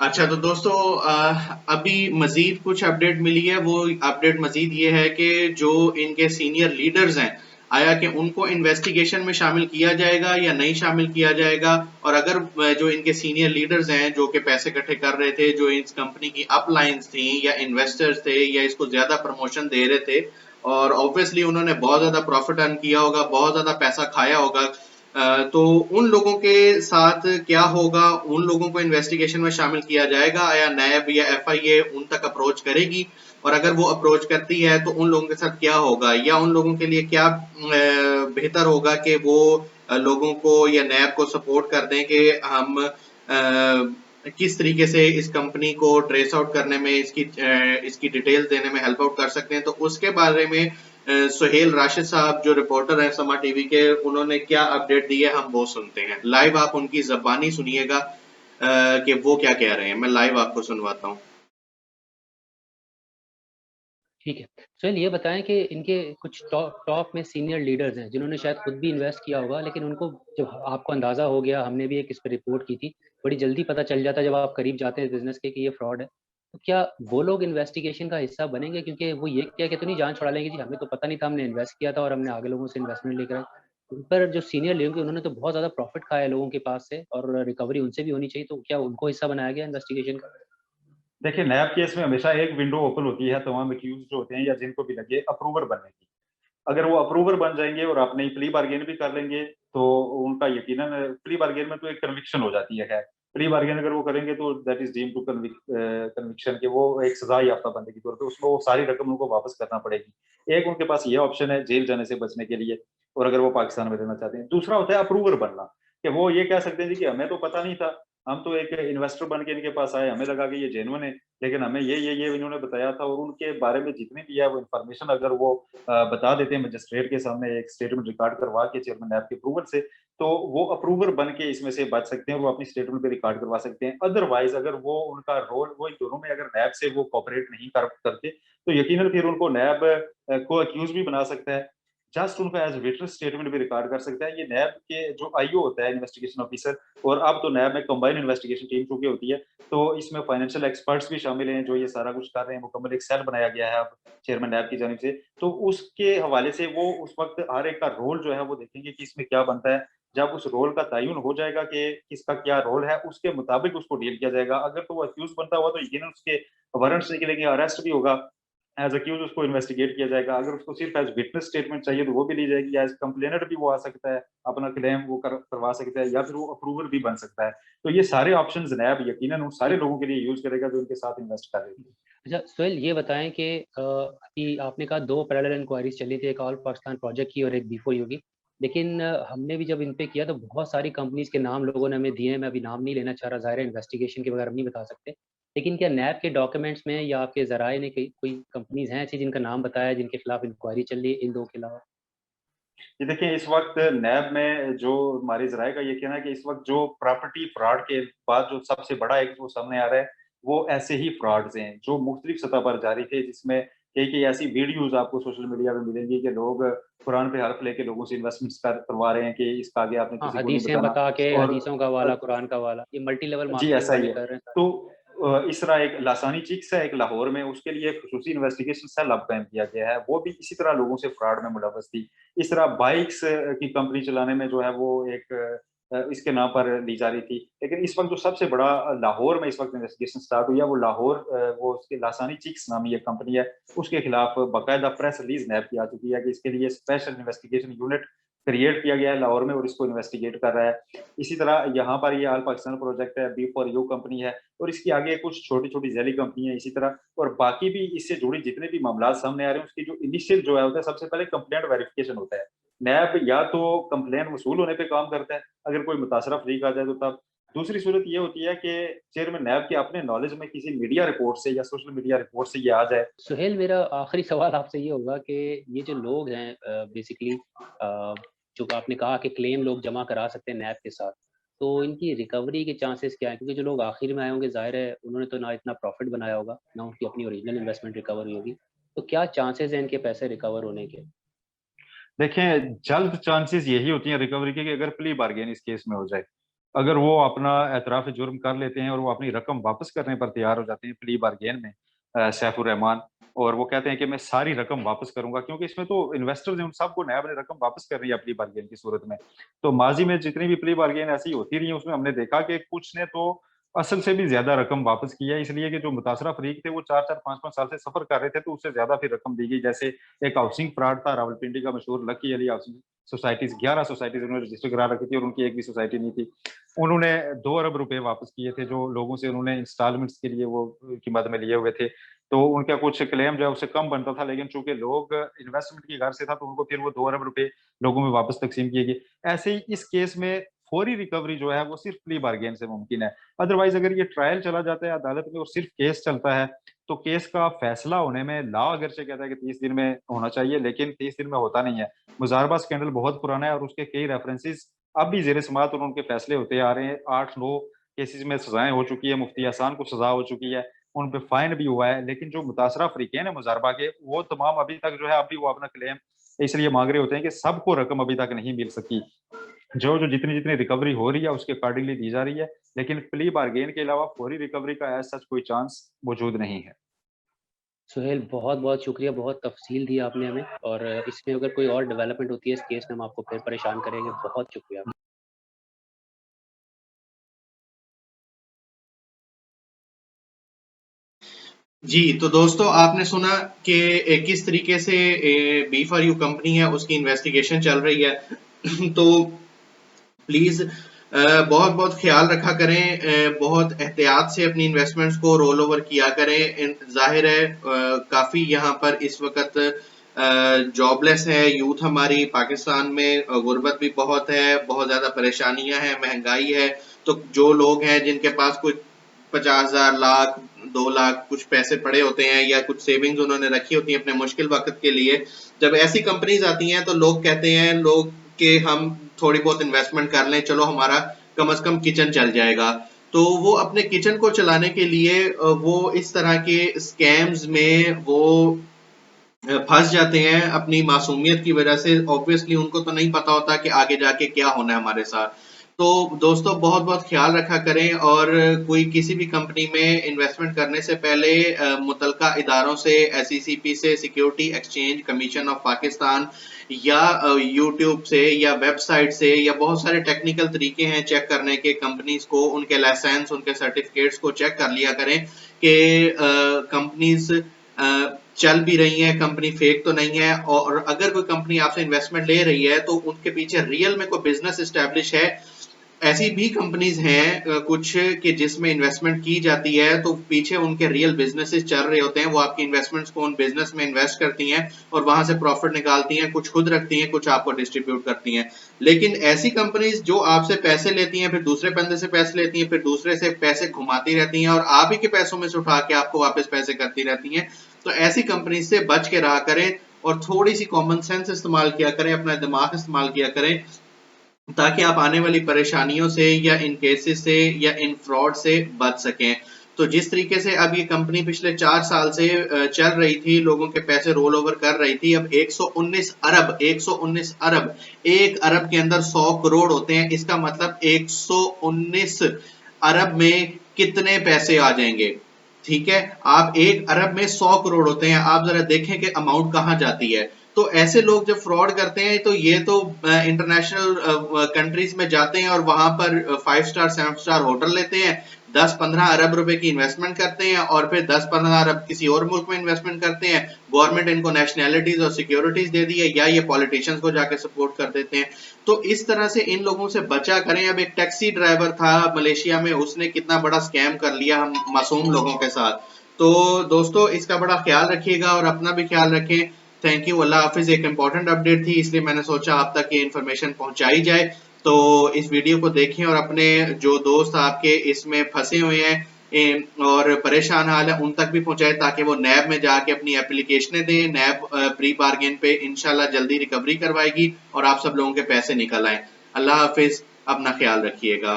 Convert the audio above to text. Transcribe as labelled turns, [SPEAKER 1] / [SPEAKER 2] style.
[SPEAKER 1] अच्छा तो दोस्तों अभी मजीद कुछ अपडेट मिली है। वो अपडेट मजीद ये है कि जो इनके सीनियर लीडर्स हैं, आया कि उनको इन्वेस्टिगेशन में शामिल किया जाएगा या नहीं शामिल किया जाएगा। और अगर जो इनके सीनियर लीडर्स हैं जो कि पैसे इकट्ठे कर रहे थे, जो इस कंपनी की अपलाइंस थी या इन्वेस्टर्स थे या इसको ज्यादा प्रमोशन दे रहे थे, और ऑब्वियसली उन्होंने बहुत ज्यादा प्रॉफिट अर्न किया होगा, बहुत ज्यादा पैसा खाया होगा, तो उन लोगों के साथ क्या होगा? उन लोगों को इन्वेस्टिगेशन में शामिल किया जाएगा या नैब या एफआईए उन तक अप्रोच करेगी? और अगर वो अप्रोच करती है तो उन लोगों के साथ क्या होगा, या उन लोगों के लिए क्या बेहतर होगा कि वो लोगों को या नैब को सपोर्ट कर दें कि हम किस तरीके से इस कंपनी को ट्रेस आउट करने में, इसकी डिटेल्स देने में हेल्प आउट कर सकते हैं। तो उसके बारे में सुहेल राशिद साहब जो रिपोर्टर हैं समा टीवी के, उन्होंने क्या अपडेट दी है हम वो सुनते हैं लाइव। आप उनकी जबानी सुनिएगा कि वो क्या कह रहे हैं। मैं लाइव आपको सुनवाता हूँ।
[SPEAKER 2] ठीक है। सोहेल, ये बताएं कि इनके कुछ टॉप टॉप में सीनियर लीडर्स हैं जिन्होंने शायद खुद भी इन्वेस्ट किया होगा, लेकिन उनको जब आपको अंदाजा हो गया, हमने भी एक इस पर रिपोर्ट की थी, बड़ी जल्दी पता चल जाता है जब आप करीब जाते हैं बिजनेस के कि ये फ्रॉड है। तो क्या वो लोग इन्वेस्टिगेशन का हिस्सा बनेंगे? क्योंकि वो ये क्या कहते नहीं, जान छुड़ा लेंगे जी हमें तो पता नहीं था, हमने इन्वेस्ट किया था और हमने आगे लोगों से इन्वेस्टमेंट लेकर आए। उन पर जो सीनियर लोग हैं उन्होंने तो बहुत ज्यादा प्रॉफिट खाया है लोगों के पास से, और रिकवरी उनसे भी होनी चाहिए, तो क्या उनको हिस्सा बनाया गया इन्वेस्टिगेशन का?
[SPEAKER 3] देखिए, नैब केस में हमेशा एक विंडो ओपन होती है तमाम एक्यूज जो होते हैं या जिनको भी लगे अप्रूवर बनने की। अगर वो अप्रूवर बन जाएंगे और अपनी प्ली बार्गेन भी कर लेंगे तो उनका यकीनन प्ली बार्गेन में तो एक कन्विक्शन हो जाती है। खैर, प्ली बार्गेन अगर वो करेंगे तो that is deem to conviction के वो एक सजा याफ्ता बंदे के तौर पे उसको वो सारी रकम उनको वापस करना पड़ेगी। एक उनके पास ये ऑप्शन है जेल जाने से बचने के लिए, और अगर वो पाकिस्तान में रहना चाहते हैं। दूसरा होता है अप्रूवर बनना, कि वो ये कह सकते हैं जी कि हमें तो पता नहीं था, हम तो एक इन्वेस्टर बन के इनके पास आए, हमें लगा कि ये जेन्युइन है, लेकिन हमें ये इन्होंने बताया था। और उनके बारे में जितनी भी है वो इन्फॉर्मेशन अगर वो बता देते हैं मजिस्ट्रेट के सामने एक स्टेटमेंट रिकॉर्ड करवा के चेयरमैन नैब के अप्रूवल से, तो वो अप्रूवर बन के इसमें से बच सकते हैं और वो अपनी स्टेटमेंट पे रिकॉर्ड करवा सकते हैं। अदरवाइज अगर वो उनका रोल वो इन दोनों में अगर नैब से वो कॉपरेट नहीं करते, तो यकीनन फिर उनको नैब को अक्यूज भी बना सकता है, जस्ट उनका एज विटनेस स्टेटमेंट भी रिकॉर्ड कर सकता है। ये नैब के जो आईओ होता है इन्वेस्टिगेशन ऑफिसर, और अब तो नैब में कंबाइंड इन्वेस्टिगेशन टीम चूंकि होती है, तो इसमें फाइनेंशियल एक्सपर्ट्स भी शामिल हैं जो ये सारा कुछ कर रहे हैं। मुकम्मल एक सेल बनाया गया है अब चेयरमैन नैब की जानिब से, तो उसके हवाले से वो उस वक्त हर एक का रोल जो है वो देखेंगे कि इसमें क्या बनता है। जब उस रोल का तयन हो जाएगा कि किसका क्या रोल है, उसके मुताबिक उसको डील किया जाएगा। अगर तो वो अक्यूज बनता हुआ तो यकीनन उसके वारंट्स निकलेंगे, अरेस्ट भी होगा, एज अक्यूज उसको इन्वेस्टिगेट किया जाएगा। अगर उसको सिर्फ एज विटनेस स्टेटमेंट चाहिए तो वो भी ली जाएगी, एज कंप्लेनर भी वो आ सकता है, अपना क्लेम वो करवा सकता है, या फिर वो अप्रूवल भी बन सकता है। तो ये सारे ऑप्शंस नैब यकीनन उन सारे
[SPEAKER 2] ठीक है।
[SPEAKER 3] लोगों के लिए यूज करेगा जो इनके साथ इन्वेस्ट कर रहे
[SPEAKER 2] ठीक
[SPEAKER 3] थे।
[SPEAKER 2] है। अच्छा सोहेल, ये बताएं कि अभी आपने कहा दो पैरेलल इंक्वायरीज चली थी, एक ऑल पाकिस्तान प्रोजेक्ट की और एक B4 U की, लेकिन हमने भी जब इन पे किया तो बहुत सारी कंपनीज के नाम लोगों ने हमें दिए हैं। मैं अभी नाम नहीं लेना चाह रहा, ज़ाहिर है इन्वेस्टिगेशन के बगैर हम नहीं बता सकते, लेकिन क्या नैब के डॉक्यूमेंट्स में या आपके जराए ने कोई कंपनीज हैं ऐसी जिनका नाम बताया है, जिनके खिलाफ इंक्वायरी चल रही है इन दो के अलावा?
[SPEAKER 3] ये देखिए, इस वक्त नैब में जो हमारे जराये का ये कहना है कि इस वक्त जो प्रॉपर्टी फ्रॉड के बाद जो सबसे बड़ा एक जो सामने आ रहा है, वो ऐसे ही फ्रॉड्स हैं जो मुख्तलिफ सतह पर जारी थे, जिसमें कई ऐसी वीडियोज आपको सोशल मीडिया पे मिलेंगी कि लोग कुरान पे हर्फ लेके लोगों से इन्वेस्टमेंट्स करवा रहे हैं कि इसका आगे आपने
[SPEAKER 2] हाँ,
[SPEAKER 3] किसी को नहीं
[SPEAKER 2] हदीसें
[SPEAKER 3] बताना।
[SPEAKER 2] बता के
[SPEAKER 3] और
[SPEAKER 2] हदीसों का वाला, कुरान का वाला, ये मल्टी लेवल
[SPEAKER 3] जी,
[SPEAKER 2] मार्केटिंग
[SPEAKER 3] ऐसा ही
[SPEAKER 2] वाले
[SPEAKER 3] है।
[SPEAKER 2] कर रहे हैं।
[SPEAKER 3] तो इस तरह एक लासानी चिक्स है एक लाहौर में, उसके लिए खसूसी इन्वेस्टिगेशन सेल अब कायम किया गया है। वो भी इसी तरह लोगों से फ्रॉड में मुलव्वस थी। इस तरह बाइक्स की कंपनी चलाने में जो है वो एक इसके नाम पर ली जा रही थी। लेकिन इस वक़्त जो सबसे बड़ा लाहौर में इस वक़्त इन्वेस्टिगेशन स्टार्ट हुई है, वो लाहौर वो उसकी लासानी चिक्स नामी एक कंपनी है, उसके खिलाफ बाकायदा प्रेस रिलीज़ नैब की आ चुकी है कि इसके लिए स्पेशल इन्वेस्टिगेशन यूनिट क्रिएट किया गया है लाहौर में और इसको इन्वेस्टिगेट कर रहा है। इसी तरह यहाँ पर ये ऑल पाकिस्तान प्रोजेक्ट है, B4U कंपनी है, और इसके आगे कुछ छोटी-छोटी ज़ैली कंपनी है इसी तरह, और बाकी भी इससे जुड़ी जितने भी मामलात सामने आ रहे हैं, उसकी जो इनिशियल जो है होता है, सबसे पहले कंप्लेंट वेरिफिकेशन होता है। नैब या तो कंप्लेंट वसूल होने पे काम करता है, अगर कोई मुतासरा फ़रीक आ जाए तो तब। दूसरी सूरत ये होती है कि चेयरमैन नैब के अपने नॉलेज में किसी मीडिया रिपोर्ट से या सोशल मीडिया रिपोर्ट से ये आ जाए।
[SPEAKER 2] सुहेल, मेरा आखिरी सवाल आपसे ये होगा कि ये जो लोग हैं बेसिकली, जो आपने कहा कि क्लेम लोग जमा करा सकते हैं नैब के साथ, तो इनकी रिकवरी के चांसेस क्या हैं? क्योंकि जो लोग आखिर में आए होंगे, ज़ाहिर है उन्होंने तो ना इतना प्रॉफिट बनाया होगा, ना उनकी अपनी ओरिजिनल इन्वेस्टमेंट रिकवर हुई होगी, तो क्या चांसेस हैं इनके पैसे रिकवर होने के?
[SPEAKER 3] देखें, जल्द चांसेस यही होती हैं रिकवरी के कि अगर प्ली बार्गेन इस केस में हो जाए। अगर वो अपना एतराफ़ जुर्म कर लेते हैं और वो अपनी रकम वापस करने पर तैयार हो जाते हैं प्ली बार्गेन में सैफुर रहमान, और वो कहते हैं कि मैं सारी रकम वापस करूँगा, क्योंकि इसमें तो इन्वेस्टर्स हैं, उन सबको नैब ने रकम वापस करनी है प्ली बार्गेन की सूरत में। तो माज़ी में जितनी भी प्ली बार्गेन ऐसी होती रही हैं, उसमें हमने देखा कि कुछ ने तो असल से भी ज़्यादा रकम वापस की है, इसलिए कि जो मुतासरा फ़रीक थे वो 4-4 5-5 साल से सफ़र कर रहे थे, तो उससे ज़्यादा फिर रकम दी गई। जैसे एक हाउसिंग फ्रॉड था रावलपिंडी का मशहूर lucky Ali housing societies, 11 societies उन्होंने रजिस्टर करा रखी थी और उनकी एक भी सोसाइटी नहीं थी। उन्होंने 2 अरब रुपए वापस किए थे, जो लोगों से उन्होंने इंस्टॉलमेंट्स के लिए वो की मद में लिए हुए थे। तो उनका कुछ क्लेम जो है उससे कम बनता था, लेकिन चूँकि लोग इन्वेस्टमेंट की गर्ज से था, तो उनको फिर वो 2 अरब रुपए लोगों में वापस तक़सीम किए गए। ऐसे ही इस केस में फौरी रिकवरी जो है वो सिर्फ़ प्ली बार्गेन से मुमकिन है। अदरवाइज़ अगर ये ट्रायल चला जाता है अदालत में और सिर्फ़ केस चलता है, तो केस का फैसला होने में लॉ अगरचे कहता है कि 30 दिन में होना चाहिए, लेकिन 30 दिन में होता नहीं है। मुज़ाहरा स्कैंडल बहुत पुराना है और उसके कई रेफरेंसेस अब भी ज़ेर-ए-समाअत और उनके फैसले होते आ रहे हैं। 8-9 केसेज़ में सज़ाएँ हो चुकी है, मुफ्ती एहसान को सज़ा हो चुकी है, उन पे फाइन भी हुआ है, लेकिन जो मुतासरा फ़रीक़ैन है मुज़ाहरा के, वो तमाम अभी तक जो है अब भी वो अपना क्लेम इसलिए माँग रहे होते हैं कि सबको रकम अभी तक नहीं मिल सकी। जो जितनी-जितनी रिकवरी हो रही है उसके अकॉर्डिंगली दी जा रही है, लेकिन प्ली बार्गेन के अलावा फौरी रिकवरी का एज़ सच कोई चांस मौजूद नहीं है।
[SPEAKER 2] सुहेल, बहुत-बहुत शुक्रिया, बहुत तफ़सील दी आपने हमें, और इसमें अगर कोई और डेवलपमेंट होती है इस केस में हम आपको फिर परेशान करेंगे। बहुत शुक्रिया।
[SPEAKER 1] जी, तो दोस्तों आपने सुना कि किस तरीके से बी फॉर यू कंपनी है उसकी इन्वेस्टिगेशन चल रही है। तो प्लीज़ बहुत-बहुत ख़्याल रखा करें, बहुत एहतियात से अपनी इन्वेस्टमेंट्स को रोल ओवर किया करें। ज़ाहिर है काफ़ी यहाँ पर इस वक़्त जॉबलेस है यूथ हमारी पाकिस्तान में, गुर्बत भी बहुत है, बहुत ज़्यादा परेशानियाँ हैं, महँगाई है। तो जो लोग हैं जिनके पास कुछ 50,000 लाख 2 लाख कुछ पैसे पड़े होते हैं या कुछ सेविंग्स उन्होंने रखी होती हैं अपने मुश्किल वक़्त के लिए, जब ऐसी कंपनीज़ आती हैं तो लोग कहते हैं कि हम थोड़ी बहुत इन्वेस्टमेंट कर लें, चलो हमारा कम से कम किचन चल जाएगा। तो वो अपने किचन को चलाने के लिए वो इस तरह के स्कैम्स में वो फंस जाते हैं अपनी मासूमियत की वजह से। ऑब्वियसली उनको तो नहीं पता होता कि आगे जाके क्या होना है हमारे साथ। तो दोस्तों बहुत-बहुत ख्याल रखा करें, और कोई किसी भी कंपनी में इन्वेस्टमेंट करने से पहले मुतलका इदारों से, SECP से, security exchange commission of Pakistan या यूट्यूब से या वेबसाइट से, या बहुत सारे टेक्निकल तरीके हैं चेक करने के कंपनीज को, उनके लाइसेंस, उनके सर्टिफिकेट्स को चेक कर लिया करें कि कंपनीज चल भी रही है, कंपनी फेक तो नहीं है। और अगर कोई कंपनी आपसे इन्वेस्टमेंट ले रही है तो उनके पीछे रियल में कोई बिजनेस एस्टेब्लिश है। ऐसी भी कंपनीज हैं कुछ कि जिसमें इन्वेस्टमेंट की जाती है तो पीछे उनके रियल बिजनेसेस चल रहे होते हैं, वो आपकी इन्वेस्टमेंट्स को उन बिजनेस में इन्वेस्ट करती हैं और वहां से प्रॉफिट निकालती हैं, कुछ खुद रखती हैं, कुछ आपको डिस्ट्रीब्यूट करती हैं। लेकिन ऐसी कंपनीज जो आपसे पैसे लेती हैं, फिर दूसरे बंदे से पैसे लेती हैं, फिर दूसरे से पैसे घुमाती रहती हैं और आप ही के पैसों में से उठा के आपको वापस पैसे करती रहती हैं, तो ऐसी कंपनी से बच के रहा करें और थोड़ी सी कॉमन सेंस इस्तेमाल किया करें, अपना दिमाग इस्तेमाल किया करें, ताकि आप आने वाली परेशानियों से या इन केसेस से या इन फ्रॉड से बच सकें। तो जिस तरीके से अब ये कंपनी पिछले 4 साल से चल रही थी, लोगों के पैसे रोल ओवर कर रही थी, अब 119 अरब 119 अरब 1 अरब के अंदर 100 करोड़ होते हैं, इसका मतलब 119 अरब में कितने पैसे आ जाएंगे। ठीक है, आप 1 अरब में 100 करोड़ होते हैं, आप जरा देखें कि अमाउंट कहां जाती है। तो ऐसे लोग जब फ्रॉड करते हैं तो ये तो इंटरनेशनल कंट्रीज में जाते हैं और वहां पर 5 स्टार 7 स्टार होटल लेते हैं, 10-15 अरब रुपए की इन्वेस्टमेंट करते हैं और फिर 10-15 अरब किसी और मुल्क में इन्वेस्टमेंट करते हैं। गवर्नमेंट इनको नेशनैलिटीज और सिक्योरिटीज दे दी है, या ये पॉलिटिशियंस को जाके सपोर्ट कर देते हैं। तो इस तरह से इन लोगों से बचा करें। अब एक टैक्सी ड्राइवर था मलेशिया में, उसने कितना बड़ा स्कैम कर लिया हम मासूम लोगों के साथ। तो दोस्तों इसका बड़ा ख्याल रखिएगा और अपना भी ख्याल रखें। थैंक यू, अल्लाह हाफिज। एक इंपॉर्टेंट अपडेट थी इसलिए मैंने सोचा आप तक ये इन्फॉर्मेशन पहुंचाई जाए। तो इस वीडियो को देखें और अपने जो दोस्त आपके इसमें फंसे हुए हैं और परेशान हाल है उन तक भी पहुंचाए, ताकि वो नैब में जाके अपनी एप्लीकेशनें दें। नैब प्री बार्गेन पे इंशाल्लाह जल्दी रिकवरी करवाएगी और आप सब लोगों के पैसे निकल आए। अल्लाह हाफिज, अपना ख्याल रखिएगा।